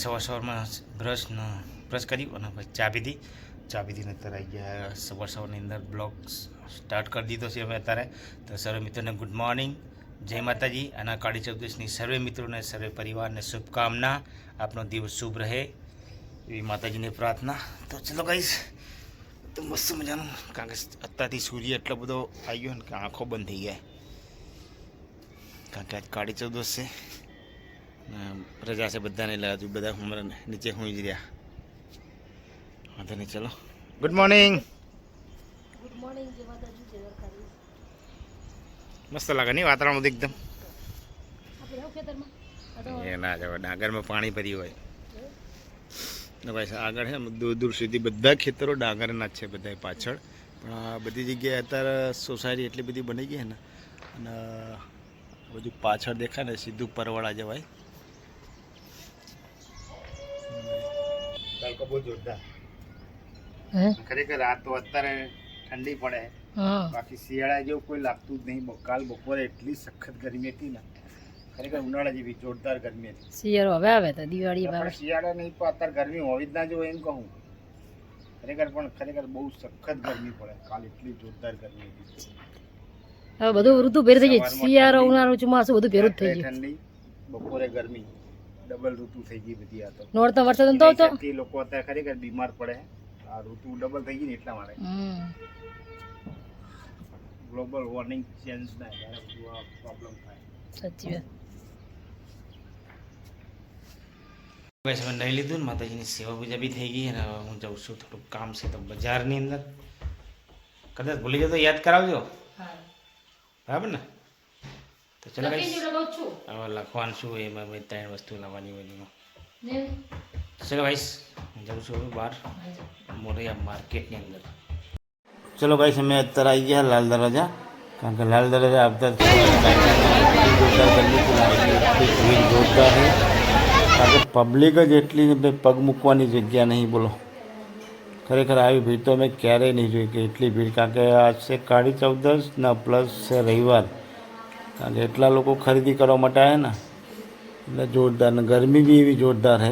સવારમાં બ્રશ કર્યું અને પછી ચા પીધીને અત્યારે આવી ગયા સવારની અંદર બ્લોગ સ્ટાર્ટ કરી દીધો છે અમે અત્યારે. તો સર્વે મિત્રોને ગુડ મોર્નિંગ, જય માતાજી અને કાળી ચૌદશની સર્વે મિત્રોને સર્વે પરિવારને શુભકામના. આપનો દિવસ શુભ રહે એવી માતાજીની પ્રાર્થના. તો ચલો ગાઈસ, તો મસ્ત મજાનું, કારણ કે અત્યારથી સૂર્ય એટલો બધો આવી ગયો ને કે આંખો બંધ થઈ ગયા, કારણ કે આજ કાળી ચૌદશ છે, રજા છે બધાને, એટલે હજુ બધા હમણાં નીચે હોઈ જ રહ્યા. વાંધો નહીં, ચલો ગુડ મોર્નિંગ. મસ્ત લાગે નહીં વાતાવરણ બધું એકદમ. એ ના જવા, ડાંગરમાં પાણી ભર્યું હોય ને ભાઈ. આગળ છે દૂર દૂર સુધી બધા ખેતરો ડાંગરના જ છે બધા પાછળ. પણ આ બધી જગ્યાએ અત્યારે સોસાયટી એટલી બધી બની ગઈ ને, અને બધું પાછળ દેખાય ને સીધું પરવાળા જવાય. તડકો બહુ જોરદાર ખરેખર. આ તો અત્યારે ઠંડી પડે, બાકી શિયાળા જેવું કોઈ લાગતું જ નહીં. કાલ બપોરે એટલી સખત ગરમી હતી ને, ખરેખર ઉનાળા જેવી જોરદાર ગરમી હતી. શિયાળો હવે આવે તો દિવાળી આવે. શિયાળા નહીં તો અત્યારે ગરમી હોવી જ ના જોઈએ એમ કહું ખરેખર. પણ ખરેખર બહુ સખત ગરમી પડે. કાલ એટલી જોરદાર ગરમી હતી. હવે બધું ઋતુ ભેર થઈ જાય. શિયાળો, ઉનાળો, ચોમાસું બધું ભેરું થઈ ગયું. ઠંડી, બપોરે ગરમી, ડબલ ઋતુ થઈ ગઈ બધી. આ તો નોરતા વરસાદ તો લોકો અત્યારે ખરેખર બીમાર પડે. આ ઋતુ ડબલ થઈ ગઈ ને એટલા માટે. ગ્લોબલ વોર્મિંગ ચેન્જ ના ત્યારે બધું આ પ્રોબ્લેમ થાય. સાચી વાત. અમે લઈ લીધું ને, માતાજીની સેવા પૂજા બી થઈ ગઈ. અને હવે હું જાઉં છું, થોડુંક કામ છે તો બજારની અંદર. કદાચ ભૂલી જાવ તો યાદ કરાવજો, બરાબર ને? તો ચલો હવે લખવાનું શું એમાં મેં 3 વસ્તુ લાવવાની હોય એમાં. ચલો ગાઈસ, હું જાઉં છું બહાર મોરૈયા માર્કેટની અંદર. ચલો ગાઈસ, અમે અત્યારે આવી ગયા લાલ દરવાજા, કારણ કે લાલ દરવાજા આવતા જોરદાર છે. કારણ કે પબ્લિક જ એટલી, પગ મૂકવાની જગ્યા નહીં, બોલો. ખરેખર આવી ભીડ તો અમે ક્યારેય નહીં જોઈ કે એટલી ભીડ. કારણ કે આજ છે કાળી ચૌદશ ને પ્લસ છે રવિવાર, કારણ કે એટલા લોકો ખરીદી કરવા માટે આવે ને, એટલે જોરદાર. ને ગરમી બી એવી જોરદાર છે.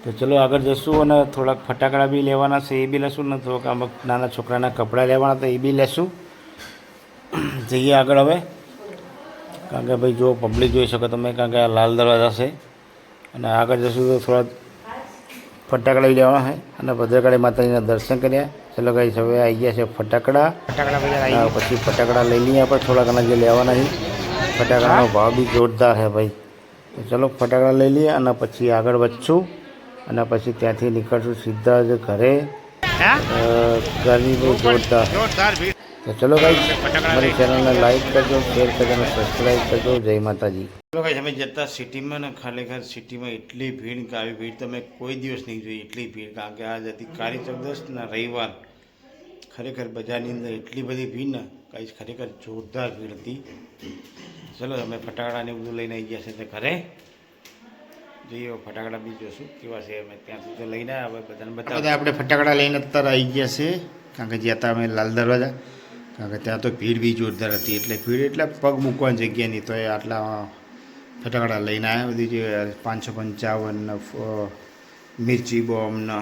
તો ચલો આગળ જશું, અને થોડાક ફટાકડા બી લેવાના છે, એ બી લેશું. ને થોડાક અમુક નાના છોકરાના કપડાં લેવાના તો એ બી લેશું. જઈએ આગળ હવે, કારણ કે ભાઈ જો પબ્લિક જોઈ શકો તમે, કારણ કે આ લાલ દરવાજા છે. અને આગળ જશું તો થોડા ફટાકડા લઈ લેવાના છે, અને ભદ્રકાળી માતાજીના દર્શન કર્યા. ચલો ગાઈસ, હવે આવી ગયા છે ફટાકડા. પછી ફટાકડા લઈ લઈએ આપણે, થોડા ઘણા જે લેવાના છે. ફટાકડાનો ભાવ બી જોરદાર છે ભાઈ. તો ચલો ફટાકડા લઈ લઈએ, અને પછી આગળ વધશું, અને પછી ત્યાંથી નીકળશું સીધા જ ઘરે. ગરમી બહુ જોરદાર. તો ચલો ગાઈસ, મારી ચેનલને લાઈક કરજો, શેર કરજો અને સબસ્ક્રાઈબ કરજો. જય માતાજી. ચલો ગાઈસ, અમે જતા સિટીમાં ને, ખરેખર સિટીમાં એટલી ભીડ કે આવી ભીડ તમે કોઈ દિવસ નહીં જોઈ. એટલી ભીડ, કારણ કે આજ હતી કાળી ચૌદશ ને રવિવાર. ખરેખર બજારની અંદર એટલી બધી ભીડ ને ગાઈસ, ખરેખર જોરદાર ભીડ હતી. ચલો અમે ફટાકડાને બધું લઈને આવી ગયા છે તે ઘરે. જોઈએ ફટાકડા બી જોશું કેવા છે. અમે ત્યાંથી તો લઈને આવ્યા, બધાને બધા આપણે ફટાકડા લઈને અત્યારે આવી ગયા છે. કારણ કે જ્યાં હતા અમે લાલ દરવાજા, કારણ કે ત્યાં તો ભીડ બી જોરદાર હતી. એટલે ભીડ એટલે પગ મૂકવાની જગ્યા નહીં. તો એ આટલા ફટાકડા લઈને આવ્યા. બધી જે 555 મિર્ચી બોમ્બ ને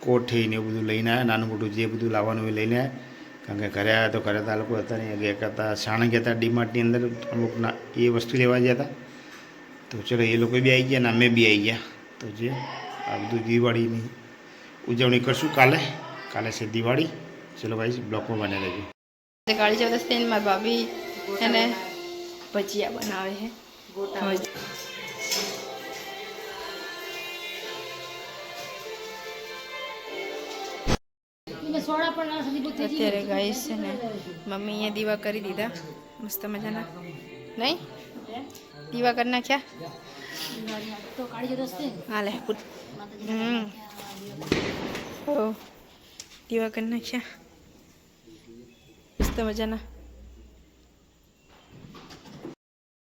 કોઠી ને એવું બધું લઈને આવ્યા. નાનું મોટું જે બધું લાવવાનું એ લઈને આવ્યા. કારણ કે ઘરે આવ્યા તો ઘરે તો આ લોકો હતા નહીં, ગયા કરતા સાણંદ ગયા હતા ડીમાર્ટની અંદર અમુક એ વસ્તુ લેવા ગયા હતા. તો ચલો એ લોકો બી આવી ગયા ને અમે બી આવી ગયા. તો જે આ બધું દિવાળીની ઉજવણી કરશું કાલે. કાલે છે દિવાળી. ચલો ભાઈ, બ્લોકમાં બને રહેજો. કાળી ચૌદશ થઈને મારી ભાભી એને ભજીયા બનાવે છે. અત્યારે ગાઈસ છે ને, મમ્મી અહીંયા દીવા કરી દીધા મસ્ત મજાના. નહીં દીવા કરી નાખ્યા. હાલે દીવા કરી નાખ્યા મસ્ત મજાના.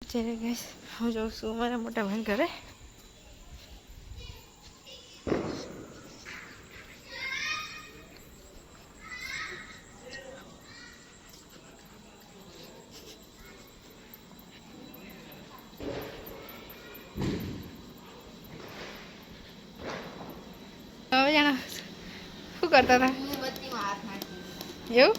અત્યારે ગાઈસ હું જાઉં છું મારા મોટા ભાઈ ઘરે. કરતા હતા એવું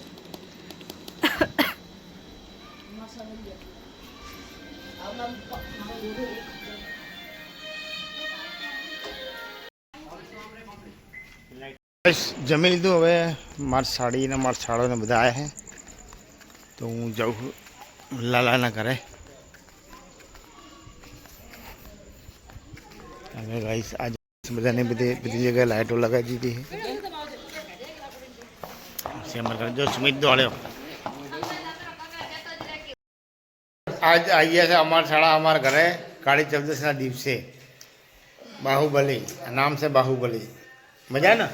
બસ જમી લીધું. હવે મારી સાડીને મારા છાળોને બધા આવ્યા છે, તો હું જાઉં છું લાલાના ઘરે. હવે ગાઈસ આજે બધાને બધી જગ્યાએ લાઇટો લગાવી દીધી છે. અમારા ઘરે જો સુમિત દોડ્યો. આજ આવી છે અમારા શાળા અમારા ઘરે કાળી ચૌદસના દિવસે. બાહુબલી નામ છે બાહુબલી. મજા ને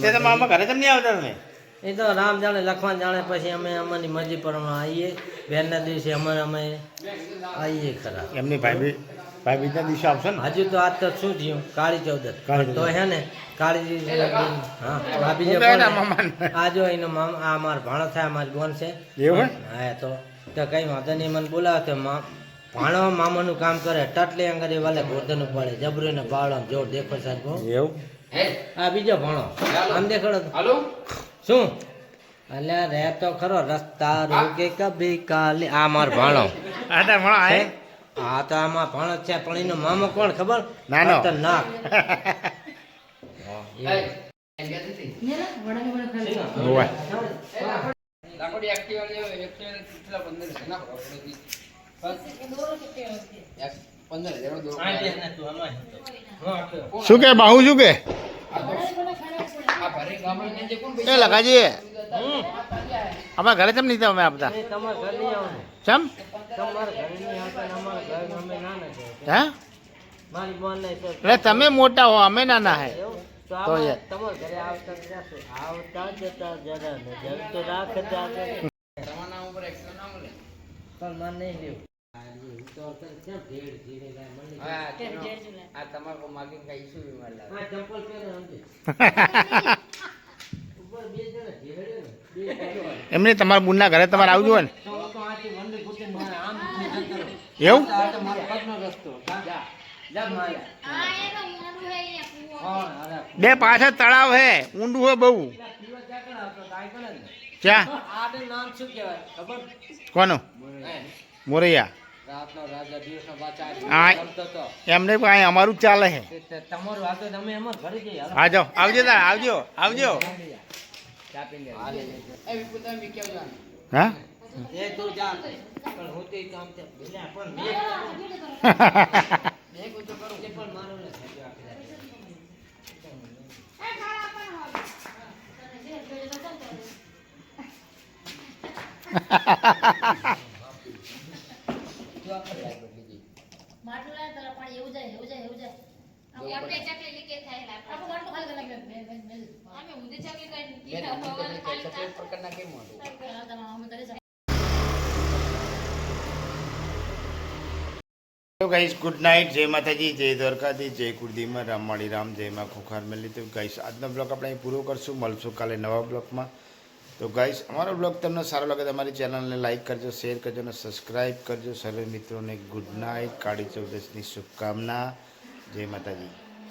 તે તમે આમાં ઘરે કેમ નહીં આવતા તમે? એ તો રામ જાણે લખવાન જાણે પછી અમે અમારી મરજી પ્રમાણે આવીએ. બેનના દિવસે અમે આવીએ ખરા. એમની ભાઈ દિવસે આવશે ને? હજુ તો આજ તો શું થયું કાળી ચૌદસ તો હે ને કાળી હા ભાભી આ જો એનો મામા આ અમારો ભાણો થાય અમારી બોન છે એવું હા તો કઈ વાંધો નહીં મને બોલાવે તો ભાણો મામાનું કામ કરે ટટલી અંગરી વાલે ગોરધન પડે જબરીને બાળો જોર દેખો સાહેબ એવું. આ બીજો ભણો આમ દેખાડો શું અલ્યા રે તો ખરો રસ્તા રોકે કભી કાલે આ માર ભાણો હા તો આમાં ભાણો છે પણ એનો મામો કોણ ખબર? નાનો નાક શું કે બાહુ શું કે એ લખાજી અમારા ઘરે કેમ નહીં તમે આપતા? તમારા ઘર નહીં આવવાનું ચમ તમારા ઘર નહીં આવતા અમારા ઘર અમે નાના છે હે? મારી બોન નહીં તો એટલે તમે મોટા હો અમે નાના હે તો તો એ તમારા ઘરે આવતા જશે આવતા જતા જરા નજર તો રાખતા પણ મને નહીં લેવું એમને તમારા બુનના ઘરે તમારે આવવું હોય ને એવું? બે પાછળ તળાવ હે ઊંડું હોય બહુ. ક્યાં? નામ શું કહેવાય ખબર? કોનું? મોરૈયા. રાતનો રાજા દિવસનો બાદશાહ હા બોલતો તો એમને કાંઈ અમારું જ ચાલે છે. તમારું વાતો તમે એમાં ઘરે જઈ હાલો. હા જાઓ આવજો તાર આવજો આવજો. હા એ તું જા પણ હું તે કામ છે પણ મેં તો કરું કે પણ મારું ને ગાઈસ ગુડ નાઇટ. જય માતાજી, જય દ્વારકાથી, જય કુળદીમાં, રામવાળી રામ, જય માં ખોખાર મેલી. તો ગાઈસ આજનો બ્લોગ આપણે અહીં પૂરો કરશું. મળશું કાલે નવા બ્લોગમાં. તો ગાઈસ અમારો બ્લોગ તમને સારો લાગે તો અમારી ચેનલને લાઇક કરજો, શેર કરજો અને સબસ્ક્રાઈબ કરજો. સર્વે મિત્રોને ગુડ નાઇટ. કાળી ચૌદસની શુભકામના. જય માતાજી.